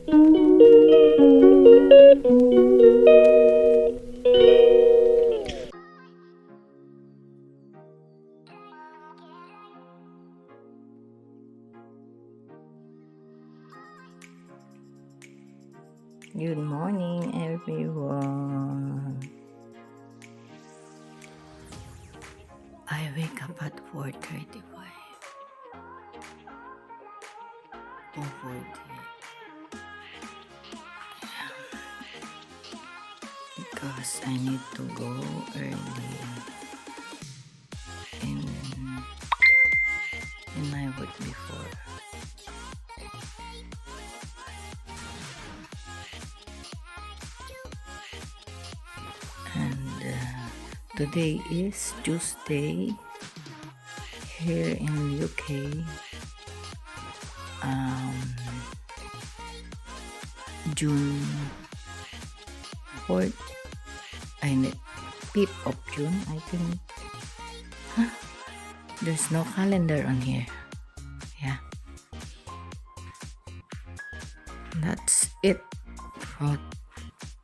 Good morning, everyone. I wake up at 4:35. 4:40. Because I need to go early in my work before. And today is Tuesday here in UK. June 4th. 5th of June, I think. There's no calendar on here. Yeah. That's it for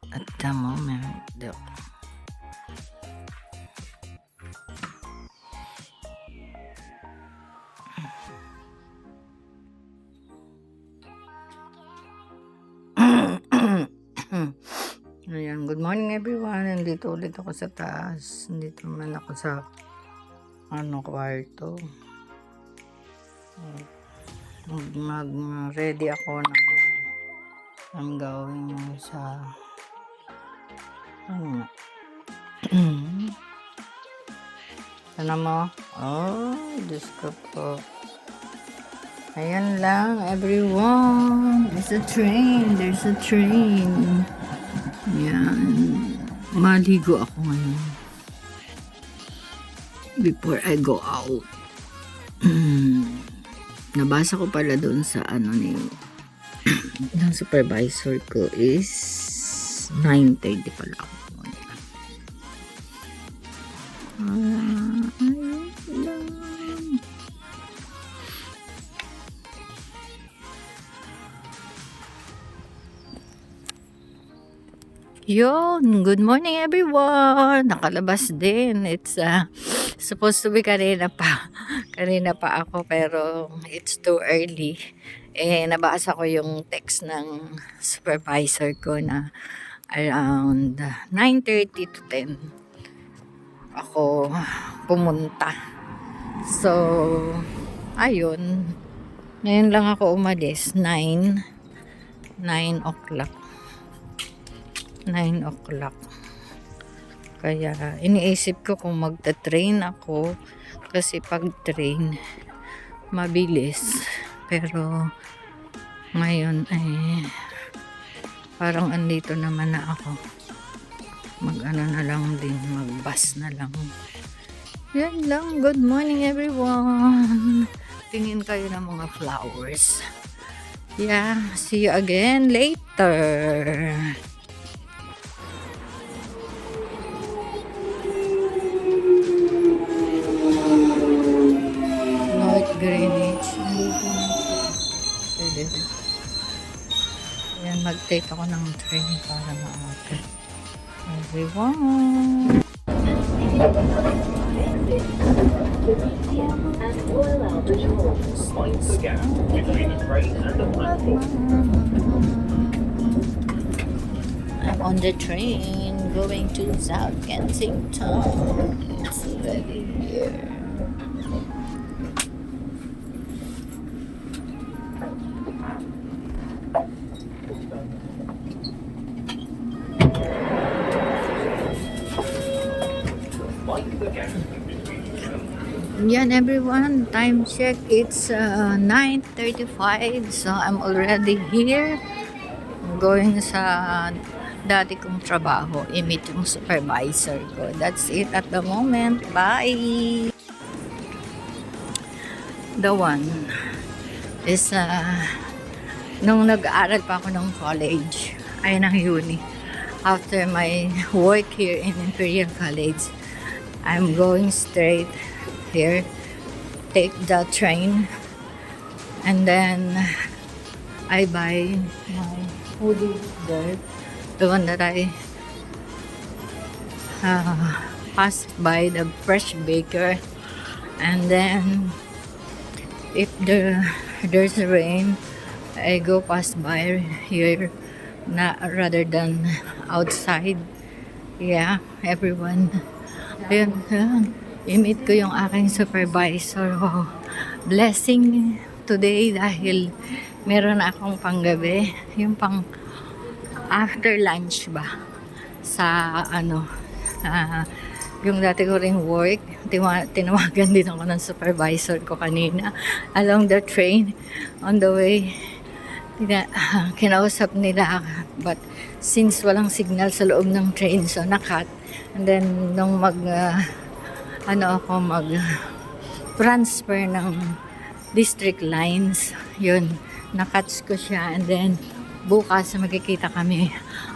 at the moment. Ayan, good morning everyone. Nandito ulit ako sa taas. Nandito naman ako sa kwarto. Mag-ready ako ng gawin sa ano mo? Oh, Diyos ko po. Ayan lang, everyone. There's a train. Yan. Maligo ako ngayon. Before I go out. Nabasa ko pala doon sa ng supervisor ko is 9:30 pala ako. Ayun lang. Yun, good morning everyone. Nakalabas din. It's supposed to be kanina pa ako pero it's too early. Nabasa ko yung text ng supervisor ko na around 9:30 to 10 ako pumunta. So, ayun. Ngayon lang ako umalis, 9 o'clock. 9 o'clock. Kaya iniisip ko kung magta-train ako kasi pag train mabilis, pero ngayon parang andito naman na ako, na lang din, mag-bus na lang. Yan lang. Good morning everyone. Tingin kayo ng mga flowers. Yeah, see you again later. Greenwich. Ayan, mag-take ako ng train para maaga. Everyone. I'm on the train going to South Kensington. It's already here. Yan everyone, time check, it's 9:35, so I'm already here. I'm going sa dati kong trabaho, i-meet yung supervisor ko. That's it at the moment. Bye! The one is nung nag-aaral pa ako ng college, ng uni, after my work here in Imperial College, I'm going straight here, take the train, and then I buy my hoodie there. The one that I passed by the Fresh Baker. And then if there's rain, I go pass by here rather than outside. Yeah, everyone. Ayun, i-meet ko yung aking supervisor. Wow. Blessing today dahil meron akong panggabi. Yung pang after lunch ba? Sa yung dati ko ring work, tinawagan din ako ng supervisor ko kanina along the train on the way. Kinausap nila, but since walang signal sa loob ng train, so nakat. And then nung mag transfer ng district lines, yun, nakatch ko siya. And then bukas magkikita kami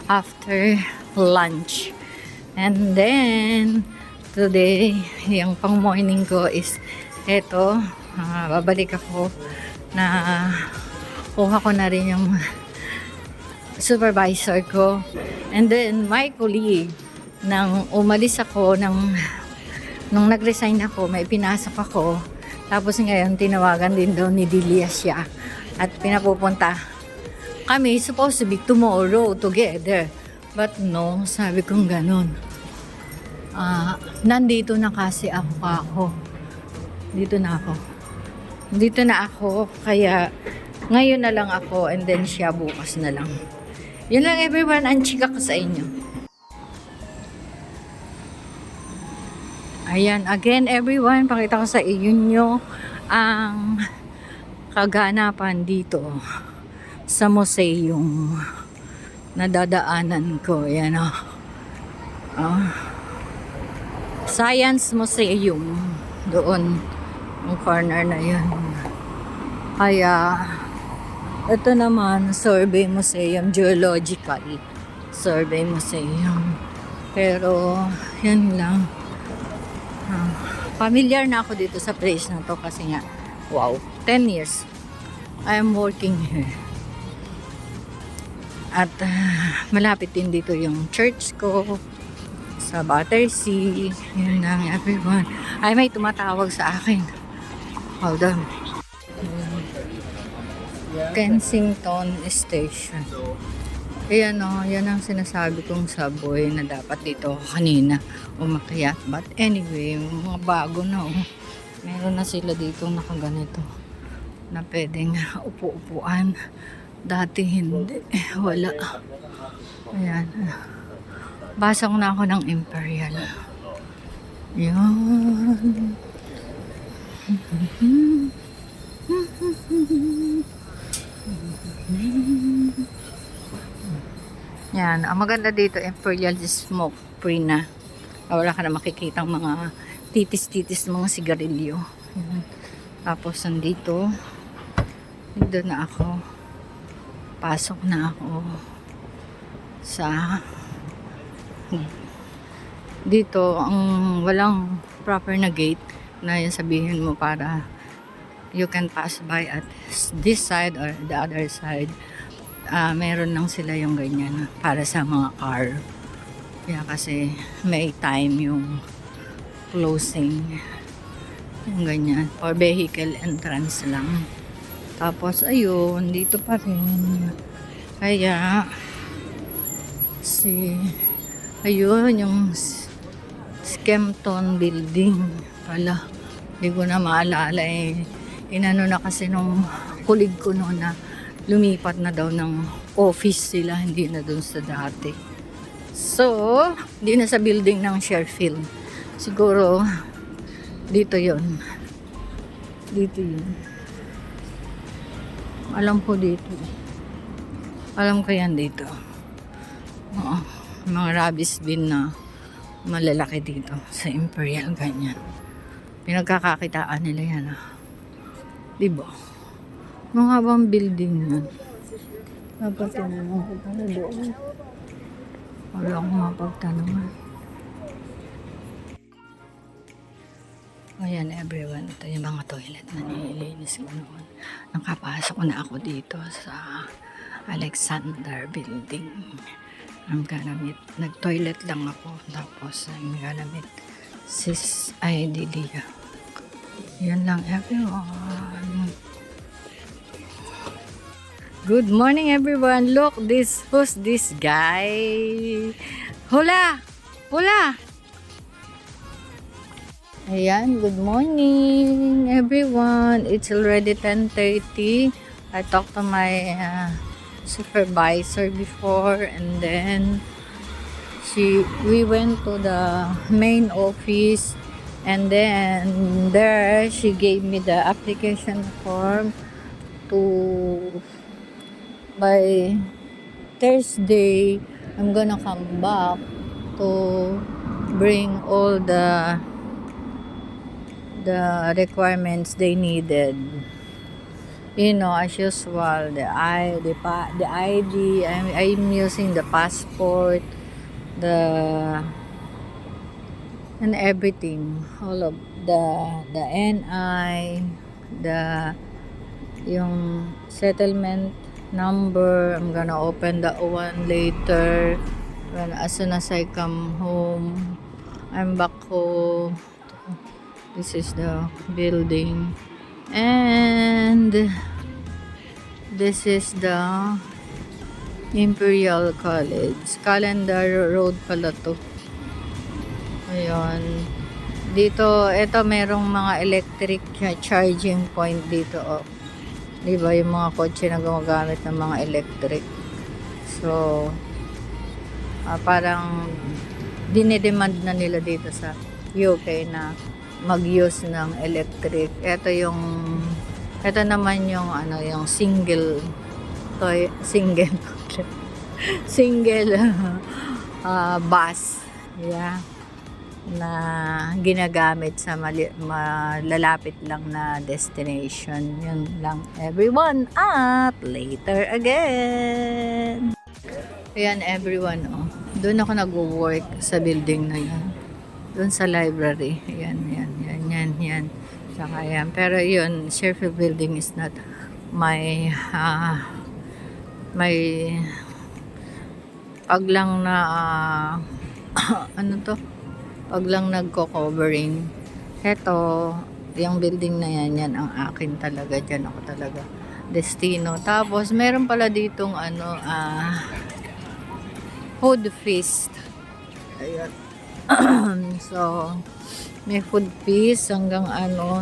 after lunch. And then today, yung pang morning ko is eto, babalik ako na kuha ko na rin yung supervisor ko. And then my colleague, nang umalis ako, nung nag-resign ako, may pinasok ako. Tapos ngayon, tinawagan din daw ni Delia siya. At pinapupunta kami, supposed to be tomorrow together. But no, sabi kong ganun. Nandito na kasi ako. Dito na ako, kaya ngayon na lang ako, and then siya bukas na lang. Yun lang everyone, ang chika ko sa inyo. Ayan, again everyone, pakita ko sa inyo ang kaganapan dito sa museum na dadaanan ko. Ayan o. Science Museum. Doon, yung corner na yun. Kaya, ito naman, Survey Museum, Geological Survey Museum. Pero, yun lang. Familiar na ako dito sa place na to kasi nga, wow, 10 years I am working here. At malapit din dito yung church ko sa Battersea. Yun lang everyone. Ay, may tumatawag sa akin. Hold on. Kensington Station. Ayan o, yan ang sinasabi kong subway na dapat dito kanina umakyat. But anyway, mga bago na o. Meron na sila dito nakaganito na pwedeng upo-upuan. Dati hindi. Wala. Ayan. Basa ko na ako ng Imperial. Yan. Yan. Ang maganda dito, Imperial smoke free na. Wala ka na makikita mga titis-titis mga sigarilyo. Yan. Tapos nandito na ako. Pasok na ako sa dito. Ang walang proper na gate na yung sabihin mo para you can pass by at this side or the other side. Meron lang sila yung ganyan para sa mga car. Kaya kasi may time yung closing. Yung ganyan. For vehicle entrance lang. Tapos ayun, dito pa rin. Kaya ayun yung Skempton building pala. Hindi ko na maalala eh. Inano na kasi nung kulig ko noon na lumipat na daw ng office sila, hindi na doon sa dati. So, hindi na sa building ng Sheffield. Siguro dito yon. Dito yun. Alam ko dito. Alam ko yan dito. Oo. Mga rubbish bin na malalaki dito sa Imperial, ganyan. Pinagkakakitaan nila yan. Diba? Mga bang building yan. Dapat tinanong ko pala doon. Wala akong mapagtanungan. Ayan everyone, ito yung mga toilet na nililinis ko noon. Nakapasok na ako dito sa Alexander Building. I'm gonna meet, nag-toilet lang ako, tapos I'm gonna meet sis Delia. Yan lang everyone. Good morning everyone. Look, who's this guy? Hula! Hula! Ayan, good morning everyone. It's already 10:30. I talked to my supervisor before, and then we went to the main office, and then there she gave me the application form to by Thursday I'm gonna come back to bring all the requirements they needed. You know, as usual, the ID. I'm using the passport, and everything. All of the NI, yung settlement number. I'm gonna open that one later. As soon as I come home, I'm back home. This is the building, and this is the Imperial College. Calendar Road pala to. Ayun. Dito, ito merong mga electric charging point dito. Oh. Diba yung mga kotse na gumagamit ng mga electric. So, parang dinedemand na nila dito sa UK na mag-use ng electric. Ito naman yung yung single bus, yeah, na ginagamit sa malalapit lang na destination. Yun lang everyone, at later again. Ayan everyone, oh. Doon ako nag-work sa building na yan. Doon sa library. Yan. Saka yan. Pero yun, Sheffield Building is not my pag lang na pag lang nagko-covering. Heto, yung building na yan ang akin talaga. Dyan ako talaga destino. Tapos, meron pala ditong food feast. Ayan. So, may food feast hanggang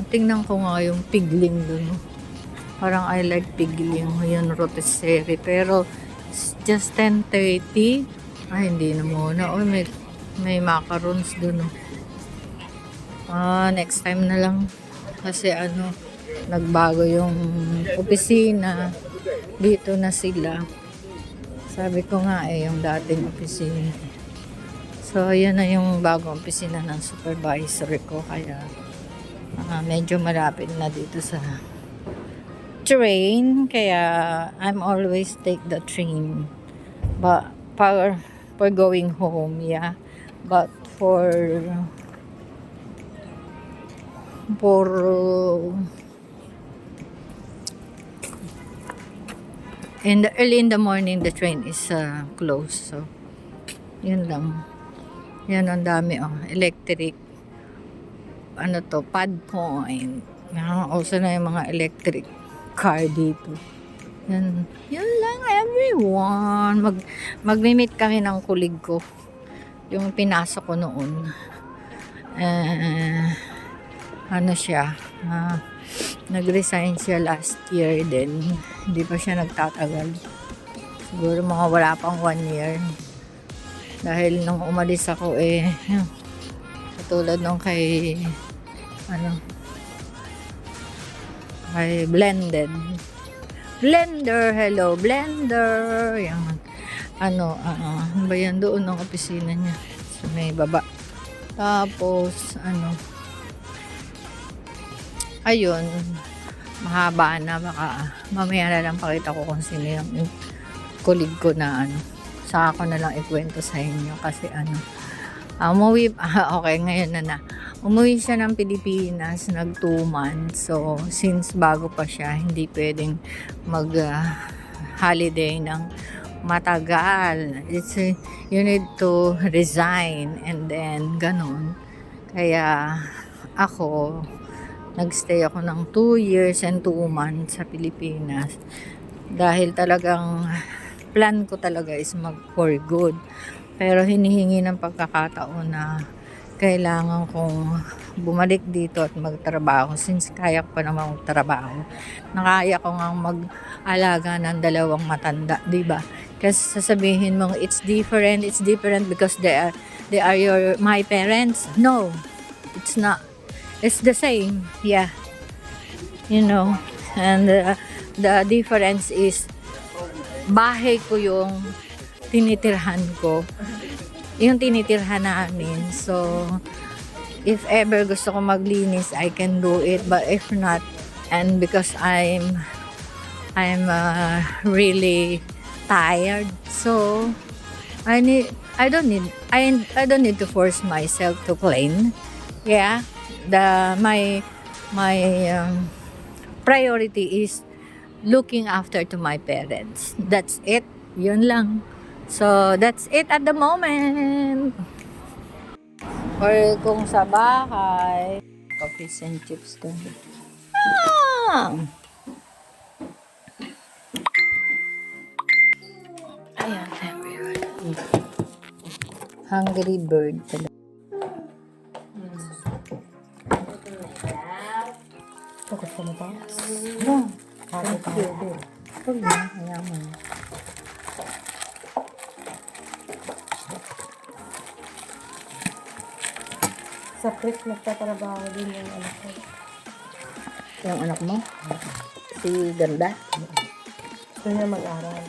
tingnan ko nga yung pigling dun. Parang I like pigling, yun rotisserie. Pero, it's just 10:30. Ay, hindi na muna. Oh, may macarons dun. Next time na lang. Kasi nagbago yung opisina. Dito na sila. Sabi ko nga yung dating opisina. So, yun na yung bagong opisina ng supervisor ko. Kaya, medyo malapit na dito sa train. Kaya, I'm always take the train. But, for going home, yeah. But, for early in the morning, the train is closed. So, yun lang. Yan, ang dami, electric. Pad point. Also na yung mga electric car dito. Yan lang, everyone. Mag-meet kami ng kulig ko. Yung pinasok ko noon. Siya. Nag-resign siya last year din. Hindi pa siya nagtatagal. Siguro mga wala pang 1 year. Dahil nung umalis ako katulad nung kay Blended Blender, hello Blender, yan. Ano ba yan, doon ang opisina niya sa may baba. Tapos ayun, mahaba na, baka mamaya na lang pakita ko kung sino yung kulig ko na saka ako na lang ikwento sa inyo kasi umuwi, okay, ngayon na Umuwi siya ng Pilipinas, nag 2 months. So, since bago pa siya, hindi pwedeng mag-holiday ng matagal. You need to resign and then ganun. Kaya ako, nagstay ako ng 2 years and 2 months sa Pilipinas. Dahil talagang plan ko talaga is mag for good. Pero hinihingi ng pagkakataon na kailangan kong bumalik dito at magtrabaho since kaya ko pa naman magtrabaho. Nakaya ko nga mag-alaga ng 2 matanda, di ba? Kasi sasabihin mo it's different because they are my parents. No, it's not. It's the same. Yeah. You know, and the difference is bahay ko yung tinitirhan ko. Yung tinitirhan namin. So, if ever gusto ko maglinis, I can do it. But if not, and because I'm really tired, so I don't need to force myself to clean. Yeah, my priority is looking after to my parents. That's it. Yun lang. So, that's it at the moment. Or kung sa bahay, coffees and chips ko. Ayan, everyone. Hungry bird pala. Gusto mo pa? No. Thank you. Huwag na, kaya mo. Sa Chris, nagtatrabaho din yung anak ko. Yung anak mo? Si Ganda? Gusto niya mag-aral.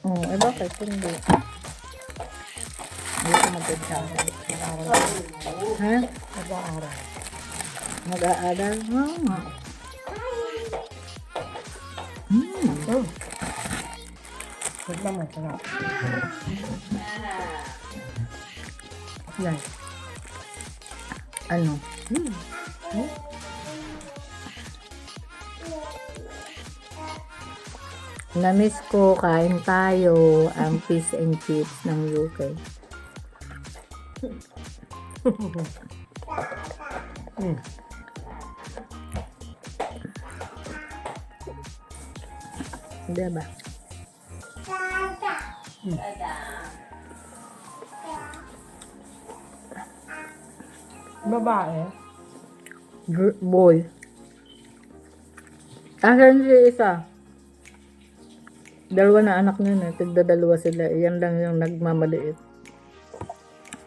Oo, bakit? Hindi. Hindi ko mag-aral. Mag-aral. Ha? Mag-aaral. Mag-aaral? Oo nga. Wait lang mo. Sarap. Yan. Ano? Namiss ko, kain tayo ang fish and chips ng UK. Diba? Babae. Boy. Asan si isa? 2 na anak niya na. Tigda-2 sila. Yan lang yung nagmamaliit.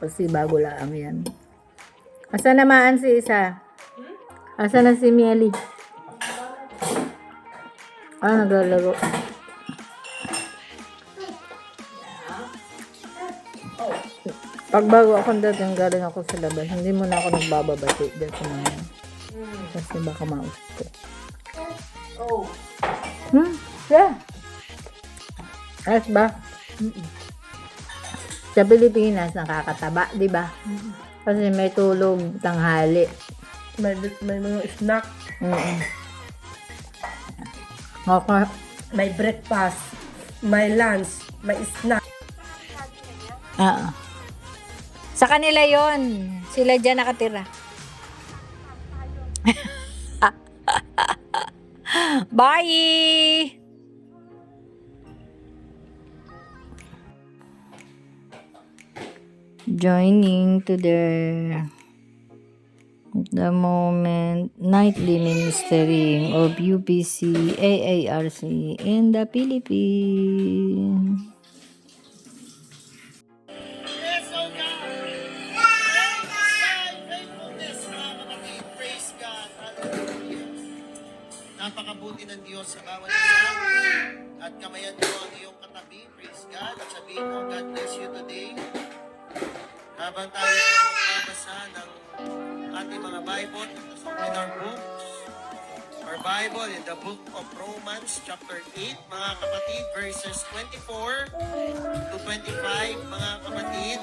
Kasi bago lang yan. Asan namaan si isa? Asan na si Mieli? Naglalaro. Pag bago akong dating, galing ako sa labas, hindi mo na ako nagbababati dyan sa mga. Kasi baka maus ko. Yeah. Ayos ba? Sa Pilipinas, nakakataba, di ba? Kasi may tulog tanghali. May mga snack. Okay. May breakfast. May lunch. May snack. Sa kanila yon, sila dyan nakatira. Bye! Joining to the moment nightly ministering of UPC AARC in the Philippines. Napakabuti ng Diyos sa bawat isa. At kamayan mo ang iyong katabi. Praise God. At sabihin mo, God bless you today. Habang tayo po magbabasa ng ating mga Bible in our books. Our Bible in the book of Romans chapter 8, mga kapatid, verses 24 to 25, mga kapatid.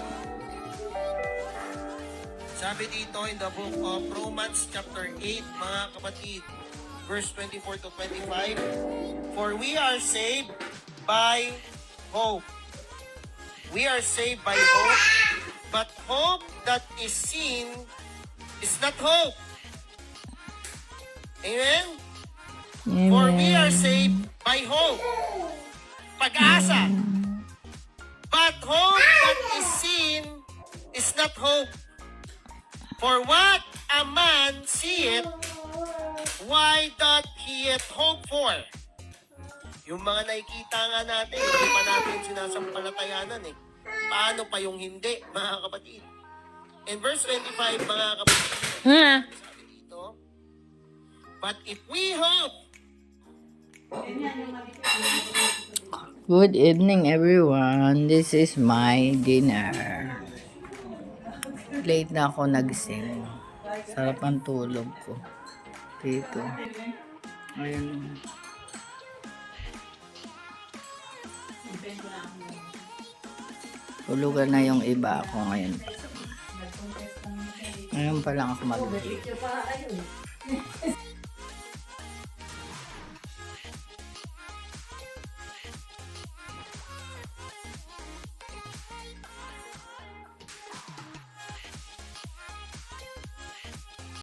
Sabi dito in the book of Romans chapter 8, mga kapatid, verse 24 to 25, for we are saved by hope. We are saved by hope, but hope that is seen is not hope. Amen? For we are saved by hope. Pag-asa. But hope that is seen is not hope. For what a man seeth, why doth he yet hope for? Yung mga nakikita nga natin, hindi pa natin sinasampalatayanan eh. Paano pa yung hindi, mga kapatid? In verse 25, mga kapatid, sabi dito, but if we hope, Good evening, everyone. This is my dinner. Late na ako nagising. Sarap ang tulog ko. Dito. Ayun. Tulugan na yung iba ako ngayon. Ngayon pa lang ako mag